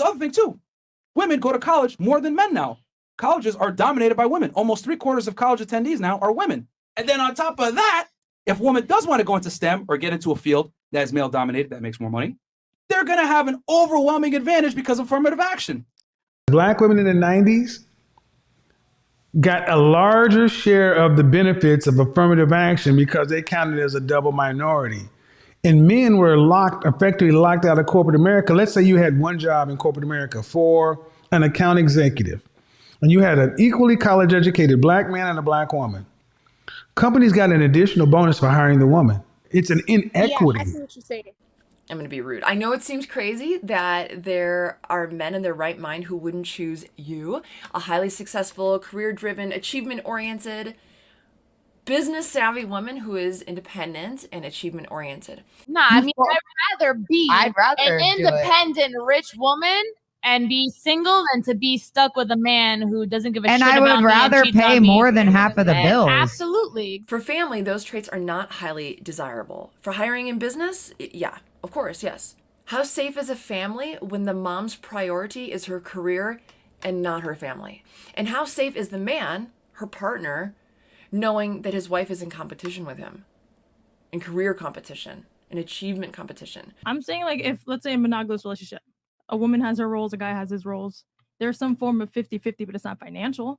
the other thing too. Women go to college more than men now. Colleges are dominated by women. Almost 3/4 of college attendees now are women. And then on top of that, if a woman does want to go into STEM or get into a field that is male dominated, that makes more money, they're going to have an overwhelming advantage because of affirmative action. Black women in the 90s got a larger share of the benefits of affirmative action because they counted as a double minority. And men were effectively locked out of corporate America. Let's say you had one job in corporate America for an account executive, and you had an equally college educated black man and a black woman. Companies got an additional bonus for hiring the woman. It's an inequity. Yeah, I see what you're saying. I'm going to be rude. I know it seems crazy that there are men in their right mind who wouldn't choose you, a highly successful, career-driven, achievement-oriented, business-savvy woman who is independent and achievement-oriented. Nah, I mean, I'd rather an independent, rich woman and be single than to be stuck with a man who doesn't give a shit about me. And I would rather pay more than half of the bills. Absolutely. For family, those traits are not highly desirable. For hiring in business, yeah, of course, yes. How safe is a family when the mom's priority is her career and not her family? And how safe is the man, her partner, knowing that his wife is in competition with him, in career competition, in achievement competition? I'm saying, like, if, let's say, a monogamous relationship, a woman has her roles, a guy has his roles, there's some form of 50-50, but it's not financial.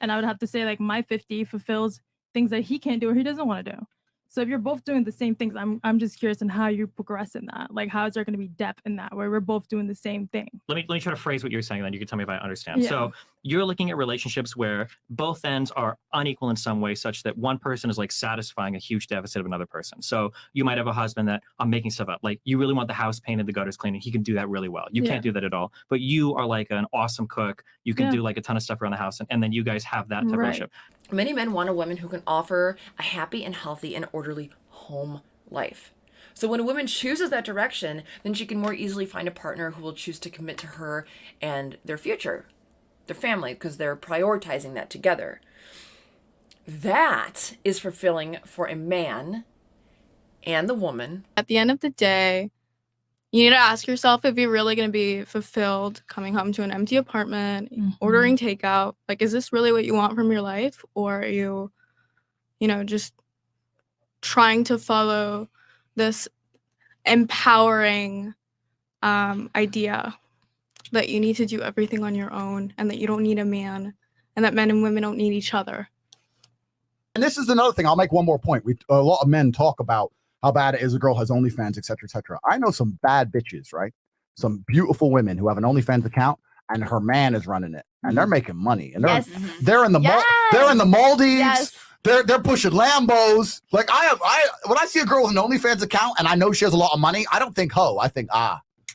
And I would have to say, like, my 50 fulfills things that he can't do or he doesn't want to do. So if you're both doing the same things, I'm just curious on how you progress in that. Like, how is there going to be depth in that where we're both doing the same thing? Let me try to phrase what you're saying, then you can tell me if I understand. Yeah. So you're looking at relationships where both ends are unequal in some way, such that one person is like satisfying a huge deficit of another person. So you might have a husband that I'm making stuff up. Like, you really want the house painted, the gutters cleaned, and he can do that really well. You can't do that at all. But you are like an awesome cook. You can do like a ton of stuff around the house, and then you guys have that type of relationship. Many men want a woman who can offer a happy and healthy and orderly home life. So when a woman chooses that direction, then she can more easily find a partner who will choose to commit to her and their future, their family, because they're prioritizing that together. That is fulfilling for a man and the woman. At the end of the day, you need to ask yourself if you're really going to be fulfilled coming home to an empty apartment, ordering takeout. Like, is this really what you want from your life? Or are you, just trying to follow this empowering idea that you need to do everything on your own and that you don't need a man and that men and women don't need each other? And this is another thing. I'll make one more point. A lot of men talk about how bad it is a girl has OnlyFans, et cetera, et cetera. I know some bad bitches, right? Some beautiful women who have an OnlyFans account and her man is running it and they're making money. And they're in the they're in the Maldives. Yes. They're pushing Lambos. Like when I see a girl with an OnlyFans account and I know she has a lot of money, I don't think ho. I think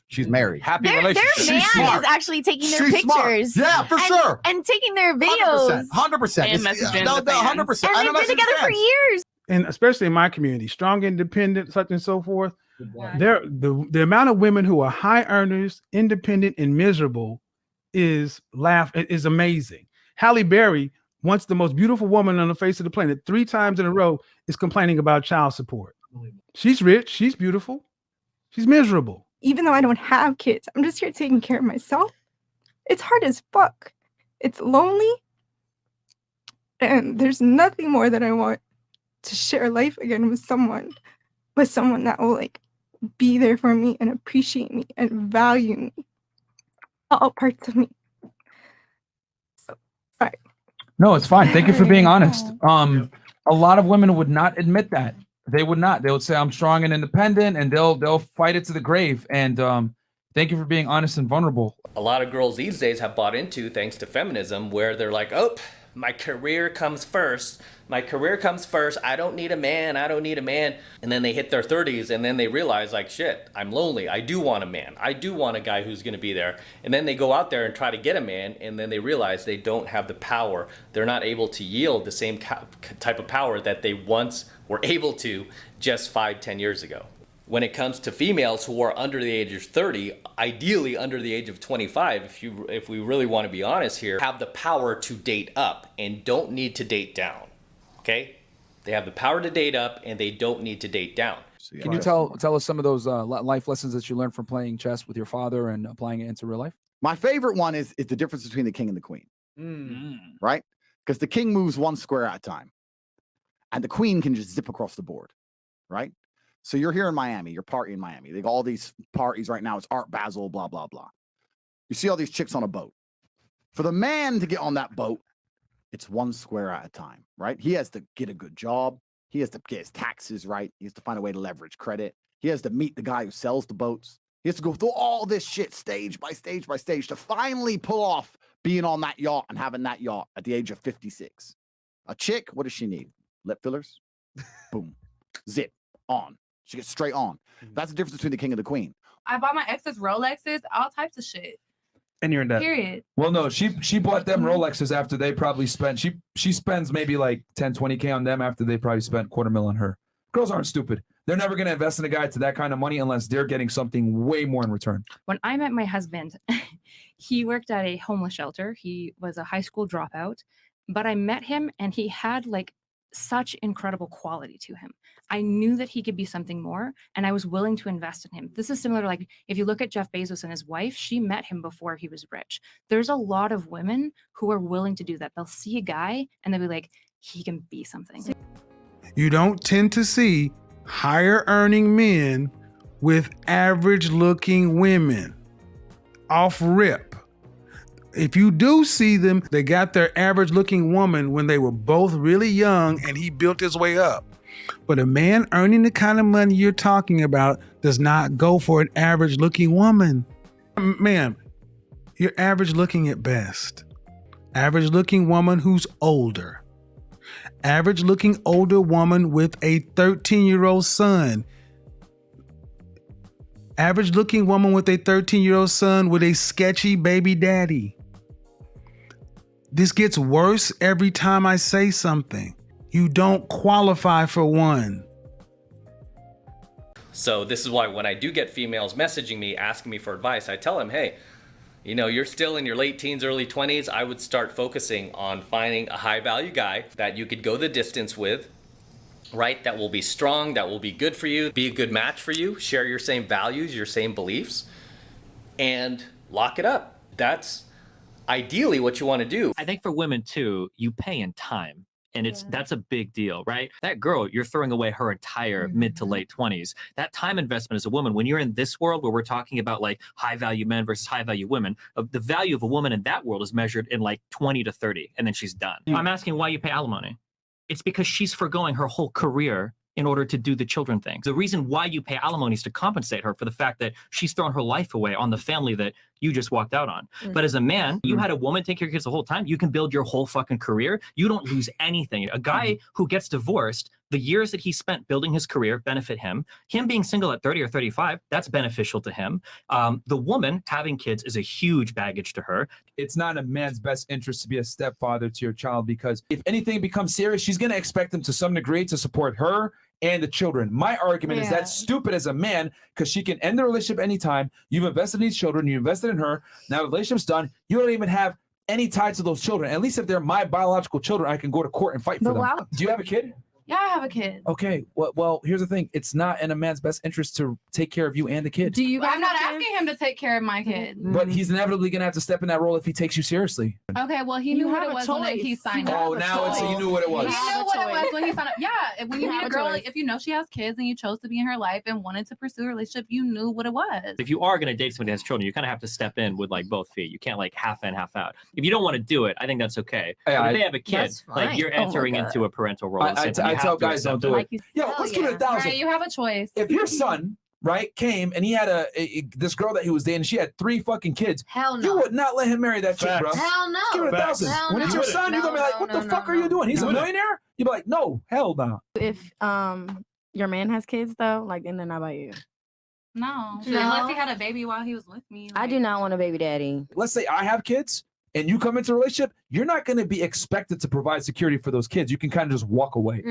she's married. Happy Their relationship. man is actually taking their She's smart. pictures. Yeah, for sure. And taking their videos. 100%. And messaging the 100%. And they've been together for years. And especially in my community, strong, independent, such and so forth. The amount of women who are high earners, independent, and miserable is amazing. Halle Berry, once the most beautiful woman on the face of the planet, 3 times in a row, is complaining about child support. She's rich, she's beautiful, she's miserable. Even though I don't have kids, I'm just here taking care of myself. It's hard as fuck. It's lonely. And there's nothing more that I want to share life again with someone that will like be there for me and appreciate me and value me, all parts of me. So, sorry. No, it's fine. Thank you for being honest. A lot of women would not admit that. They would not. They would say, I'm strong and independent, and they'll fight it to the grave. And thank you for being honest and vulnerable. A lot of girls these days have bought into, thanks to feminism, where they're like, oh, my career comes first. My career comes first. I don't need a man. I don't need a man. And then they hit their 30s and then they realize, like, shit, I'm lonely. I do want a man. I do want a guy who's going to be there. And then they go out there and try to get a man, and then they realize they don't have the power. They're not able to yield the same type of power that they once were able to just 5-10 years ago. When it comes to females who are under the age of 30, ideally under the age of 25, if we really want to be honest here, have the power to date up and don't need to date down. Okay? They have the power to date up and they don't need to date down. Can you tell us some of those life lessons that you learned from playing chess with your father and applying it into real life? My favorite one is the difference between the king and the queen, right? Because the king moves one square at a time, and the queen can just zip across the board, right? So you're here in Miami, you're partying in Miami. They got all these parties right now. It's Art Basel, blah, blah, blah. You see all these chicks on a boat. For the man to get on that boat, it's one square at a time, right? He has to get a good job. He has to get his taxes right. He has to find a way to leverage credit. He has to meet the guy who sells the boats. He has to go through all this shit stage by stage by stage to finally pull off being on that yacht and having that yacht at the age of 56. A chick, what does she need? Lip fillers? Boom. Zip. On. She gets straight on. That's the difference between the king and the queen. I bought my exes Rolexes, all types of shit. And you're in debt. Period. Well, no, she bought them Rolexes after they probably spent, she spends maybe like 10, 20K on them after they probably spent $250,000 on her. Girls aren't stupid. They're never going to invest in a guy to that kind of money unless they're getting something way more in return. When I met my husband, he worked at a homeless shelter. He was a high school dropout, but I met him and he had like such incredible quality to him. I knew that he could be something more, and I was willing to invest in him. This is similar to like, if you look at Jeff Bezos and his wife, she met him before he was rich. There's a lot of women who are willing to do that. They'll see a guy and they'll be like, he can be something. You don't tend to see higher earning men with average looking women off rip. If you do see them, they got their average looking woman when they were both really young and he built his way up. But a man earning the kind of money you're talking about does not go for an average looking woman. Ma'am, you're average looking at best. Average looking woman who's older. Average looking older woman with a 13-year-old son. Average looking woman with a 13-year-old son with a sketchy baby daddy. This gets worse every time I say something. You don't qualify for one. So this is why when I do get females messaging me, asking me for advice, I tell them, hey, you know, you're still in your late teens, early 20s. I would start focusing on finding a high value guy that you could go the distance with, right? That will be strong, that will be good for you, be a good match for you, share your same values, your same beliefs, and lock it up. That's ideally what you want to do. I think for women too, you pay in time. And that's a big deal, right? That girl, you're throwing away her entire mid to late 20s. That time investment as a woman, when you're in this world where we're talking about like high value men versus high value women, the value of a woman in that world is measured in like 20 to 30, and then she's done. I'm asking why you pay alimony. It's because she's forgoing her whole career in order to do the children thing. The reason why you pay alimony is to compensate her for the fact that she's thrown her life away on the family that you just walked out on. But as a man, you had a woman take care of your kids the whole time. You can build your whole fucking career. You don't lose anything. A guy who gets divorced, the years that he spent building his career benefit him. Him being single at 30 or 35, that's beneficial to him. The woman having kids is a huge baggage to her. It's not in a man's best interest to be a stepfather to your child, because if anything becomes serious, she's going to expect him to some degree to support her and the children. My argument is that's stupid as a man, because she can end the relationship anytime. You've invested in these children, you invested in her. Now the relationship's done. You don't even have any ties to those children. At least if they're my biological children, I can go to court and fight for them. Do you have a kid? Yeah, I have a kid. Okay, well, here's the thing. It's not in a man's best interest to take care of you and the kid. Do you? I'm not asking him to take care of my kid. But he's inevitably going to have to step in that role if he takes you seriously. Okay, well, he knew what it was when he signed up. Oh, now it's you knew what it was. He knew what it was when he signed up. Yeah, when you meet a girl, like, if you know she has kids and you chose to be in her life and wanted to pursue a relationship, you knew what it was. If you are going to date somebody that has children, you kind of have to step in with like both feet. You can't like half in, half out. If you don't want to do it, I think that's okay. Yeah, but if they have a kid, like you're entering into a parental role. I tell guys don't do it. Yo, let's give it 1,000. Right, you have a choice. If your son, right, came and he had this girl that he was dating, she had 3 fucking kids. Hell no. You would not let him marry that chick, bro. Hell no. Let's give it 1,000. When it's your son, you're gonna be like, what the fuck are you doing? He's a millionaire? You'd be like, no, hell no. If your man has kids though, like then they're not by you. No. Unless he had a baby while he was with me. I do not want a baby daddy. Let's say I have kids and you come into a relationship, you're not going to be expected to provide security for those kids. You can kind of just walk away.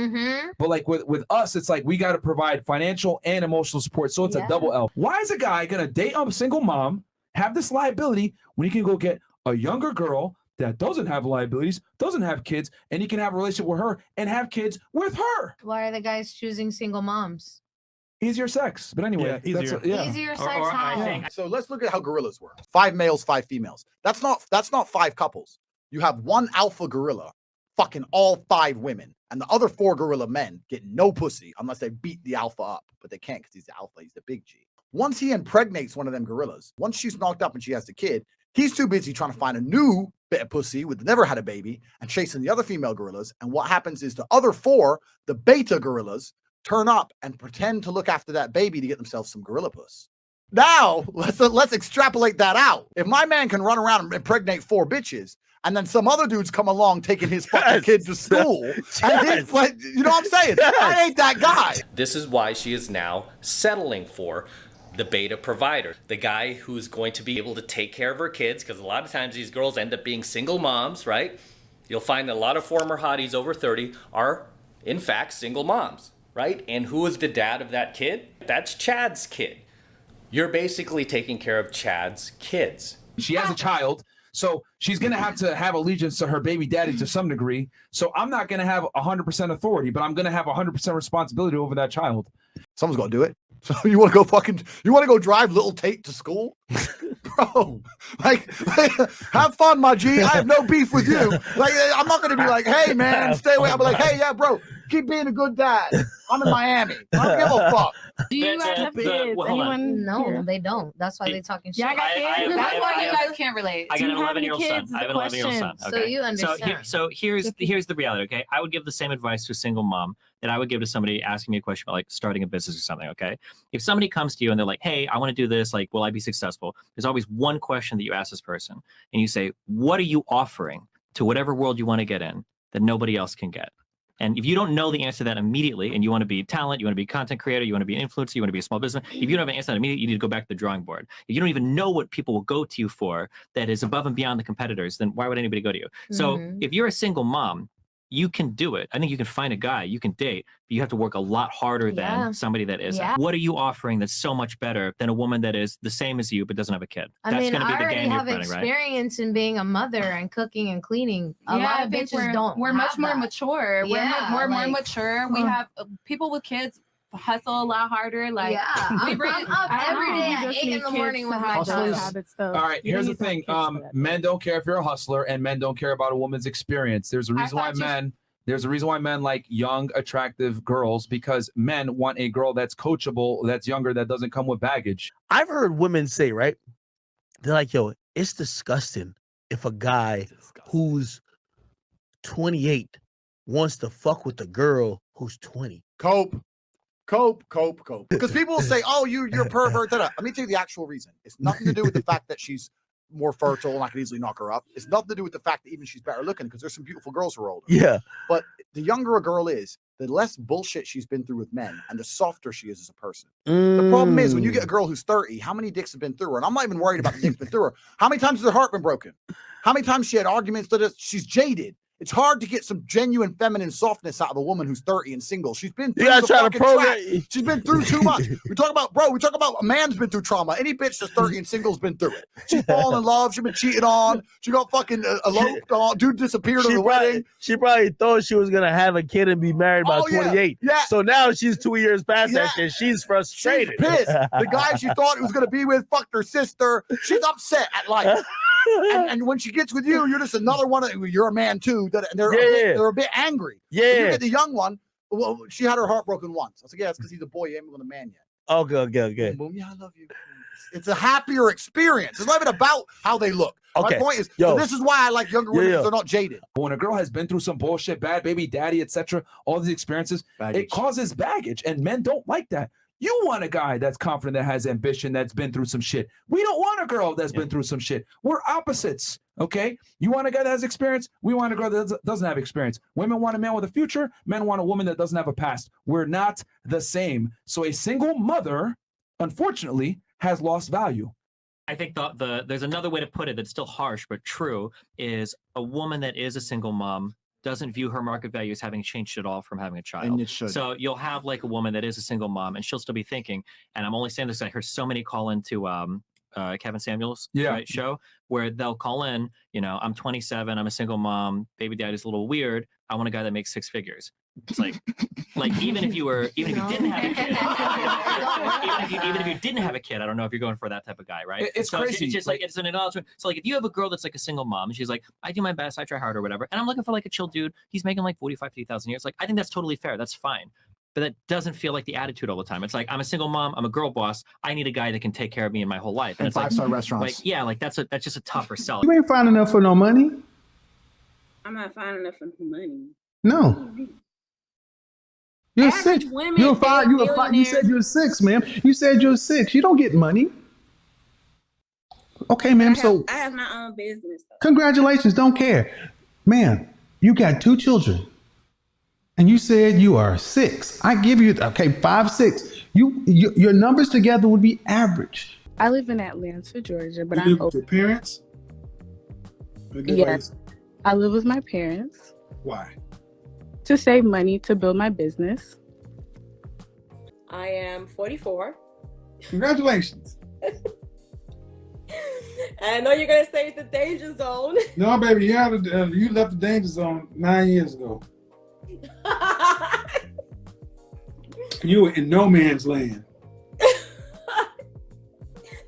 But like with us, it's like we got to provide financial and emotional support. So it's a double L. Why is a guy going to date a single mom, have this liability, when he can go get a younger girl that doesn't have liabilities, doesn't have kids, and he can have a relationship with her and have kids with her? Why are the guys choosing single moms? Easier sex. But anyway, Yeah, that's easier. Easier sex. how? So let's look at how gorillas work. 5 males, 5 females. That's not 5 couples. You have one alpha gorilla fucking all 5 women, and the other 4 gorilla men get no pussy unless they beat the alpha up. But they can't because he's the alpha, he's the big G. Once he impregnates one of them gorillas, once she's knocked up and she has the kid, he's too busy trying to find a new bit of pussy with never had a baby and chasing the other female gorillas. And what happens is the other 4, the beta gorillas, turn up and pretend to look after that baby to get themselves some gorilla puss. Now, let's extrapolate that out. If my man can run around and impregnate 4 bitches, and then some other dudes come along taking his fucking kid to school, and he's like, you know what I'm saying? I ain't that guy. This is why she is now settling for the beta provider, the guy who's going to be able to take care of her kids, because a lot of times these girls end up being single moms, right? You'll find a lot of former hotties over 30 are, in fact, single moms, right? And who is the dad of that kid? That's Chad's kid. You're basically taking care of Chad's kids. She has a child, so she's going to have allegiance to her baby daddy to some degree. So I'm not going to have 100% authority, but I'm going to have 100% responsibility over that child. Someone's got to do it. So you want to go drive little Tate to school? Bro, like, have fun, my G. I have no beef with you. Like, I'm not going to be like, hey, man, stay away. I'll be like, hey, yeah, bro, keep being a good dad. I'm in Miami. I don't give a fuck. Do you guys have kids? Anyone? No, they don't. That's why they're talking shit. Yeah, I got kids. That's why you guys can't relate. I got an 11-year-old son. I have an 11-year-old son. So you understand. So here's the reality. Okay, I would give the same advice to a single mom that I would give to somebody asking me a question about like starting a business or something. Okay, if somebody comes to you and they're like, "Hey, I want to do this. Like, will I be successful?" There's always one question that you ask this person, and you say, "What are you offering to whatever world you want to get in that nobody else can get?" And if you don't know the answer to that immediately, and you want to be talent, you want to be a content creator, you want to be an influencer, you want to be a small business, if you don't have an answer to that immediately, you need to go back to the drawing board. If you don't even know what people will go to you for that is above and beyond the competitors, then why would anybody go to you? So if you're a single mom, you can do it. I think you can find a guy, you can date, but you have to work a lot harder than somebody that isn't. Yeah. What are you offering that's so much better than a woman that is the same as you but doesn't have a kid? I That's mean, going to be I the already game you're have playing, right? experience in being a mother and cooking and cleaning. A lot of bitches don't. We're much have more that. mature. Yeah, We're more like, mature. We have people with kids hustle a lot harder. Like, I'm up every day at 8 in the morning with my child. All right, here's the thing. Men don't care if you're a hustler, and men don't care about a woman's experience. There's a reason why men like young, attractive girls, because men want a girl that's coachable, that's younger, that doesn't come with baggage. I've heard women say, right? They're like, yo, it's disgusting if a guy who's 28 wants to fuck with a girl who's 20. Cope. Because people will say, oh, you're a pervert. Let me tell you the actual reason. It's nothing to do with the fact that she's more fertile and I could easily knock her up. It's nothing to do with the fact that even she's better looking, because there's some beautiful girls who are older. Yeah. But the younger a girl is, the less bullshit she's been through with men and the softer she is as a person. The problem is when you get a girl who's 30, how many dicks have been through her? And I'm not even worried about the dicks been through her. How many times has her heart been broken? How many times she had arguments that she's jaded? It's hard to get some genuine feminine softness out of a woman who's 30 and single. She's been through the fucking track. She's been through too much. We talk about a man's been through trauma. Any bitch that's 30 and single's been through it. She's fallen in love. She's been cheated on. She got fucking eloped on. Dude disappeared at the wedding. She probably thought she was going to have a kid and be married by 28. Yeah. So now she's 2 years past that and she's frustrated. She's pissed. The guy she thought he was going to be with fucked her sister. She's upset at life. And when she gets with you, you're just another one. You're a man too. They're a bit angry. Yeah. When you get the young one. Well, she had her heart broken once. I was like, yeah, it's because he's a boy. You ain't even a man yet. Okay. Boom, boom. Yeah, I love you. It's a happier experience. It's not even about how they look. Okay. My point is, so this is why I like younger women, because they're not jaded. When a girl has been through some bullshit, bad baby daddy, etc., all these experiences, it causes baggage, and men don't like that. You want a guy that's confident, that has ambition, that's been through some shit. We don't want a girl that's been through some shit. We're opposites, okay? You want a guy that has experience? We want a girl that doesn't have experience. Women want a man with a future. Men want a woman that doesn't have a past. We're not the same. So a single mother, unfortunately, has lost value. I think there's another way to put it that's still harsh but true, is a woman that is a single mom doesn't view her market value as having changed at all from having a child. And it should. So you'll have like a woman that is a single mom, and she'll still be thinking, and I'm only saying this, I heard so many call into Kevin Samuels show, where they'll call in, I'm 27, I'm a single mom, baby daddy's a little weird, I want a guy that makes 6 figures. It's like even if you didn't have a kid, even if you didn't have a kid, I don't know if you're going for that type of guy, right? It's so crazy. It's just like it's an acknowledgement. So like if you have a girl that's like a single mom and she's like, I do my best, I try hard or whatever, and I'm looking for like a chill dude, he's making like 50,000 a year. It's like I think that's totally fair. That's fine. But that doesn't feel like the attitude all the time. It's like I'm a single mom, I'm a girl boss. I need a guy that can take care of me in my whole life. And it's like, five-star restaurants. Like yeah, like that's just a tougher sell. You ain't fine enough for no money. I'm not fine enough for money. No. You're six. You're five. You're five. You said you're six, ma'am. You said you're six. You don't get money. Okay, ma'am. I have my own business. Congratulations. Don't care, ma'am. You got 2 children, and you said you are 6. I give you 5, 6. Your numbers together would be average. I live in Atlanta, Georgia, but You I'm live with your parents? Yes, I live with my parents. Why? To save money to build my business. I am 44. Congratulations. I know you're going to say it's the danger zone. No, baby, you left the danger zone 9 years ago. You were in no man's land.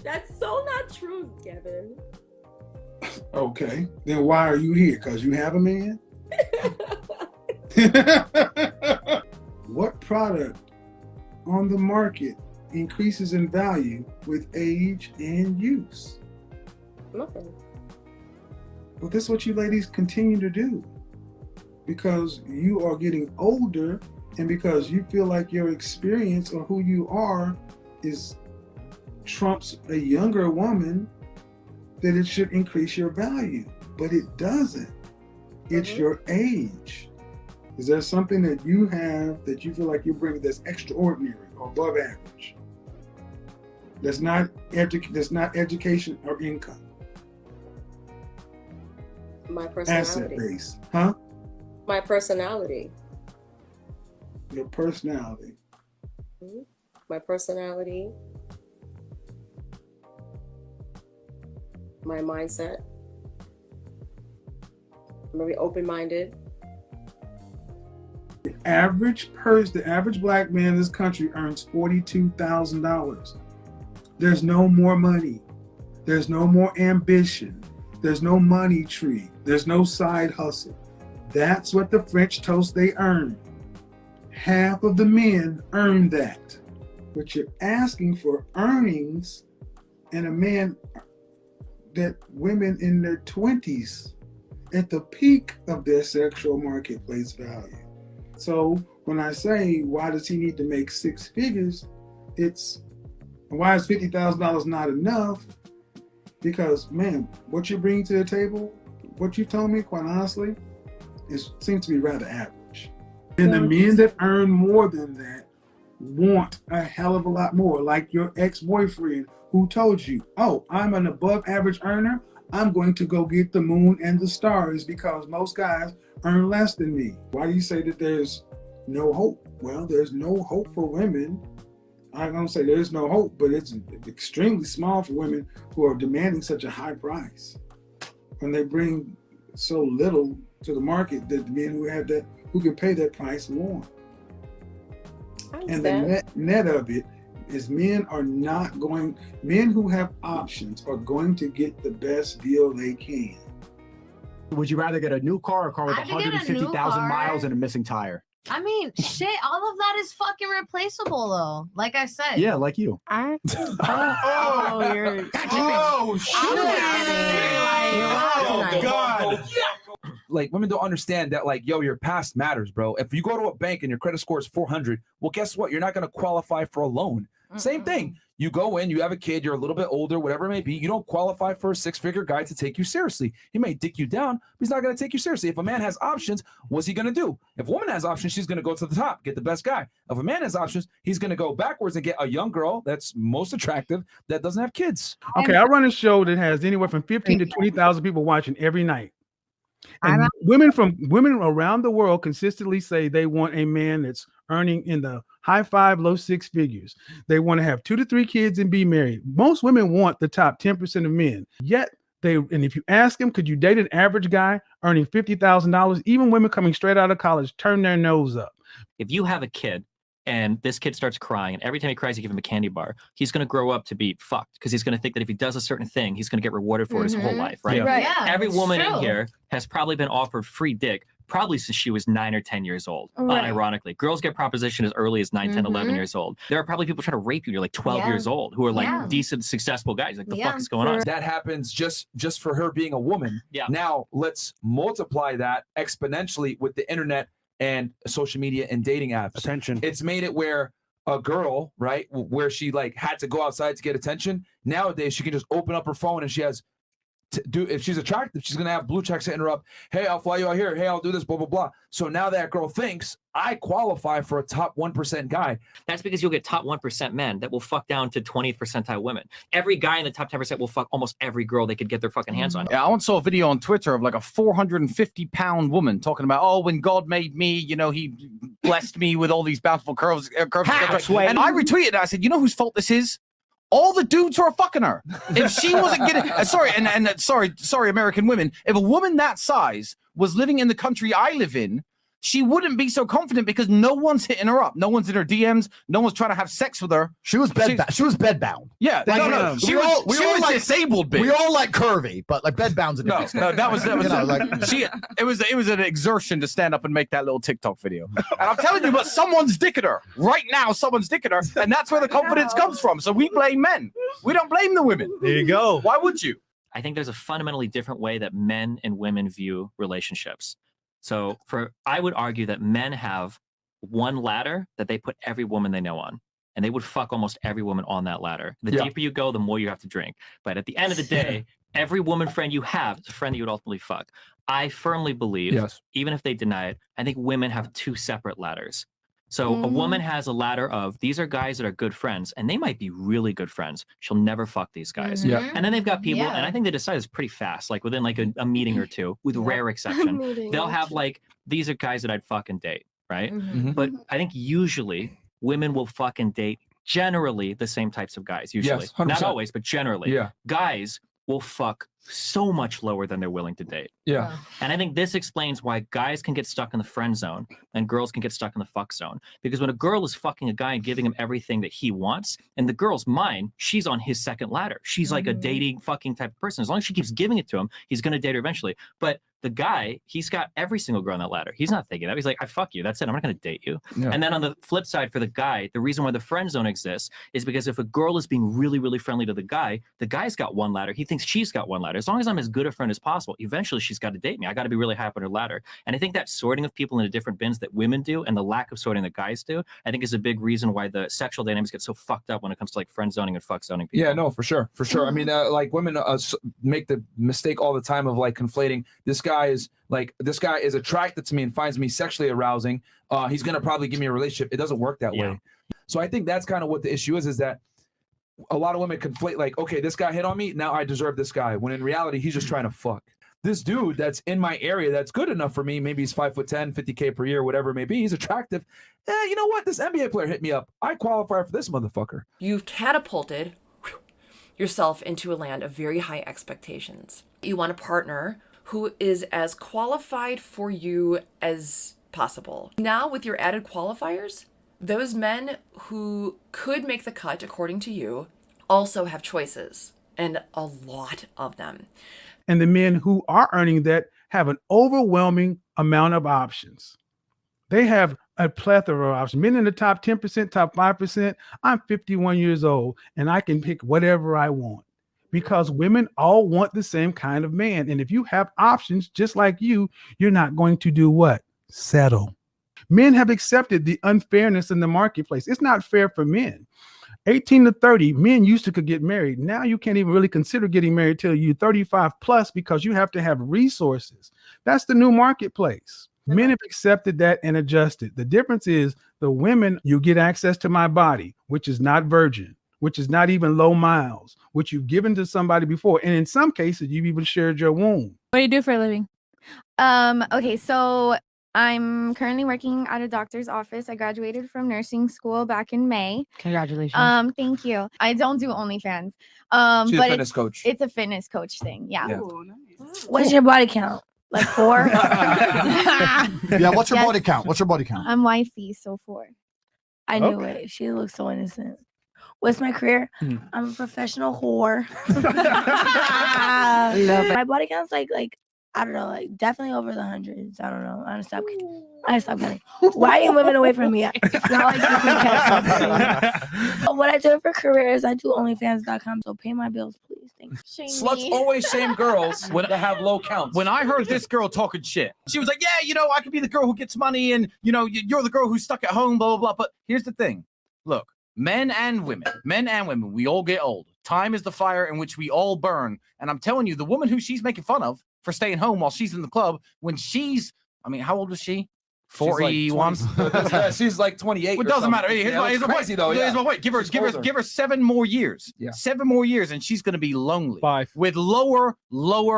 That's so not true, Kevin. Okay, then why are you here? Because you have a man? What product on the market increases in value with age and use? Nothing. Well, this is what you ladies continue to do. Because you are getting older and because you feel like your experience or who you are is trumps a younger woman, that it should increase your value. But it doesn't. It's your age. Is there something that you have that you feel like you're bringing that's extraordinary or above average? That's not education or income. My personality. Asset base, huh? My personality. Your personality. My personality. My mindset. I'm very open-minded. The average black man in this country earns $42,000. There's no more money. There's no more ambition. There's no money tree. There's no side hustle. That's what the French toast they earn. Half of the men earn that. But you're asking for earnings and a man that women in their 20s at the peak of their sexual marketplace value. So when I say, why does he need to make 6 figures? It's, why is $50,000 not enough? Because, man, what you bring to the table, what you told me, quite honestly, seems to be rather average. And the men that earn more than that want a hell of a lot more, like your ex-boyfriend who told you, oh, I'm an above average earner, I'm going to go get the moon and the stars because most guys earn less than me. Why do you say that there's no hope? Well, there's no hope for women. I'm going to say there's no hope, but it's extremely small for women who are demanding such a high price. When they bring so little to the market that the men who can pay that price want. And the net of it is men who have options are going to get the best deal they can. Would you rather get a new car or a car with I could get a 150,000 new miles car. and a missing tire? I mean, shit, all of that is fucking replaceable, though. Like I said. Yeah, like you. I. God. Like, women don't understand that, like, yo, your past matters, bro. If you go to a bank and your credit score is 400, well, guess what? You're not going to qualify for a loan. Same thing. You go in, you have a kid, you're a little bit older, whatever it may be. You don't qualify for a 6-figure guy to take you seriously. He may dick you down, but he's not going to take you seriously. If a man has options, what's he going to do? If a woman has options, she's going to go to the top, get the best guy. If a man has options, he's going to go backwards and get a young girl that's most attractive that doesn't have kids. Okay, I run a show that has anywhere from 15 to 20,000 people watching every night. And women around the world consistently say they want a man that's earning in the high 5, low 6 figures. They want to have 2 to 3 kids and be married. Most women want the top 10% of men. Yet and if you ask them, could you date an average guy earning $50,000? Even women coming straight out of college turn their nose up. If you have a kid and this kid starts crying, and every time he cries, you give him a candy bar, he's going to grow up to be fucked because he's going to think that if he does a certain thing, he's going to get rewarded for it his whole life, right? Every woman in here has probably been offered free dick probably since she was 9 or 10 years old, unironically. Girls get propositioned as early as 9, 10, 11 years old. There are probably people trying to rape you. You're like 12 years old who are like decent, successful guys. Like, the fuck is going on? That happens just for her being a woman. Yeah. Now let's multiply that exponentially with the internet and social media and dating apps. Attention. It's made it where a girl, right, where she like had to go outside to get attention. Nowadays, she can just open up her phone and she has if she's attractive, she's gonna have blue checks hitting her up. Hey, I'll fly you out here. Hey, I'll do this, blah, blah, blah. So now that girl thinks I qualify for a top 1% guy. That's because you'll get top 1% men that will fuck down to 20th percentile women. Every guy in the top 10% will fuck almost every girl they could get their fucking hands on. Yeah, I once saw a video on Twitter of like a 450-pound woman talking about, oh, when God made me, you know, he blessed me with all these bountiful curves. And I retweeted it. I said, you know whose fault this is? All the dudes who are fucking her. If she wasn't getting, sorry, American women, if a woman that size was living in the country I live in, she wouldn't be so confident because no one's hitting her up. No one's in her DMs. No one's trying to have sex with her. She was bedbound. Yeah, no. She was like disabled. Bitch. We all like curvy, but like bedbound's a different. No, that was it was an exertion to stand up and make that little TikTok video. And I'm telling you, but someone's dicking her right now. Someone's dicking her, and that's where the confidence comes from. So we blame men. We don't blame the women. There you go. Why would you? I think there's a fundamentally different way that men and women view relationships. So I would argue that men have one ladder that they put every woman they know on, and they would fuck almost every woman on that ladder. The deeper you go, the more you have to drink. But at the end of the day, every woman friend you have is a friend that you would ultimately fuck. I firmly believe, even if they deny it, I think women have two separate ladders. So a woman has a ladder of, these are guys that are good friends, and they might be really good friends. She'll never fuck these guys. And then they've got people, and I think they decide this pretty fast, like within like a meeting or two, with rare exception. They'll have like, these are guys that I'd fucking date, right? But I think usually women will fucking date generally the same types of guys, usually. Not always, but generally. Guys will fuck so much lower than they're willing to date. And I think this explains why guys can get stuck in the friend zone and girls can get stuck in the fuck zone. Because when a girl is fucking a guy and giving him everything that he wants, in the girl's mind, she's on his second ladder. She's like a dating fucking type of person. As long as she keeps giving it to him, he's going to date her eventually. But the guy, he's got every single girl on that ladder. He's not thinking that. He's like, I fuck you. That's it. I'm not going to date you. And then on the flip side for the guy, the reason why the friend zone exists is because if a girl is being really, really friendly to the guy's got one ladder. He thinks she's got one ladder. As long as I'm as good a friend as possible, eventually she's got to date me. I got to be really high up on her ladder. And I think that sorting of people into different bins that women do and the lack of sorting that guys do, I think is a big reason why the sexual dynamics get so fucked up when it comes to like friend zoning and fuck zoning people. Yeah, no, for sure. I mean, like women make the mistake all the time of like conflating this guy is attracted to me and finds me sexually arousing. He's going to probably give me a relationship. It doesn't work that way. So I think that's kind of what the issue is that a lot of women conflate like, okay, this guy hit on me, now I deserve this guy. When in reality, he's just trying to fuck. This dude that's in my area that's good enough for me, maybe he's 5'10", 50K per year, whatever it may be, he's attractive. You know what? This NBA player hit me up. I qualify for this motherfucker. You've catapulted yourself into a land of very high expectations. You want a partner who is as qualified for you as possible. Now, with your added qualifiers, those men who could make the cut, according to you, also have choices, and a lot of them. And the men who are earning that have an overwhelming amount of options. They have a plethora of options. Men in the top 10%, top 5%. I'm 51 years old, and I can pick whatever I want. Because women all want the same kind of man. And if you have options just like you're not going to do what? Settle. Men have accepted the unfairness in the marketplace. It's not fair for men. 18 to 30, men used to could get married. Now you can't even really consider getting married till you're 35 plus because you have to have resources. That's the new marketplace. Men have accepted that and adjusted. The difference is the women, you get access to my body, which is not virgin, which is not even low miles, which you've given to somebody before. And in some cases, you've even shared your womb. What do you do for a living? Okay, so I'm currently working at a doctor's office. I graduated from nursing school back in May. Congratulations. Thank you. I don't do OnlyFans. She's but a fitness coach. It's a fitness coach thing. Yeah. What's your body count? Like 4. Yeah, what's your Yes. body count? What's your body count? I'm wifey, so 4. I knew it. She looks so innocent. What's my career? I'm a professional whore. My body count's like I don't know, like definitely over the hundreds. I don't know. I stop counting. Why are you moving away from me? It's not like you can catch something. But what I do for career is I do OnlyFans.com. So pay my bills, please. Thanks. Sluts always shame girls that have low counts. When I heard this girl talking shit, she was like, yeah, I could be the girl who gets money and, you're the girl who's stuck at home, blah, blah, blah. But here's the thing. Look, men and women, we all get old. Time is the fire in which we all burn. And I'm telling you, the woman who she's making fun of for staying home while she's in the club, when how old was she? 41. She's like 28. It doesn't matter. Here's my point. Give her 7 more years. Yeah. 7 more years, and she's going to be lonely. 5. With lower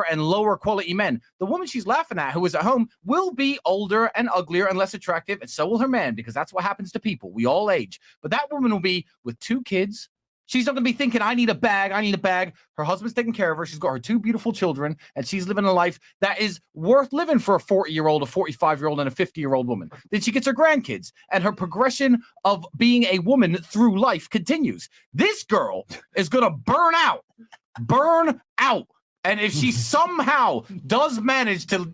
and lower quality men. The woman she's laughing at, who is at home, will be older and uglier and less attractive, and so will her man, because that's what happens to people. We all age. But that woman will be with 2 kids. She's not going to be thinking, I need a bag. Her husband's taking care of her. She's got her 2 beautiful children, and she's living a life that is worth living for a 40-year-old, a 45-year-old, and a 50-year-old woman. Then she gets her grandkids, and her progression of being a woman through life continues. This girl is going to burn out. And if she somehow does manage to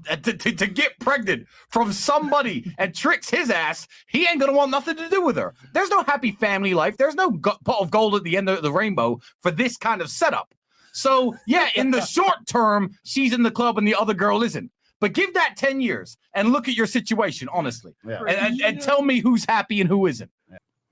get pregnant from somebody and tricks his ass, he ain't gonna want nothing to do with her. There's no happy family life. There's no pot of gold at the end of the rainbow for this kind of setup. So yeah, in the short term, she's in the club and the other girl isn't. But give that 10 years and look at your situation honestly, and tell me who's happy and who isn't.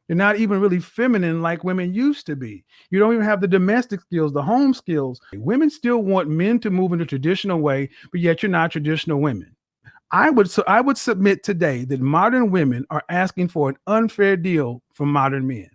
You're not even really feminine like women used to be. You don't even have the domestic skills, the home skills. Women still want men to move in a traditional way, but yet you're not traditional women. I would submit today that modern women are asking for an unfair deal from modern men.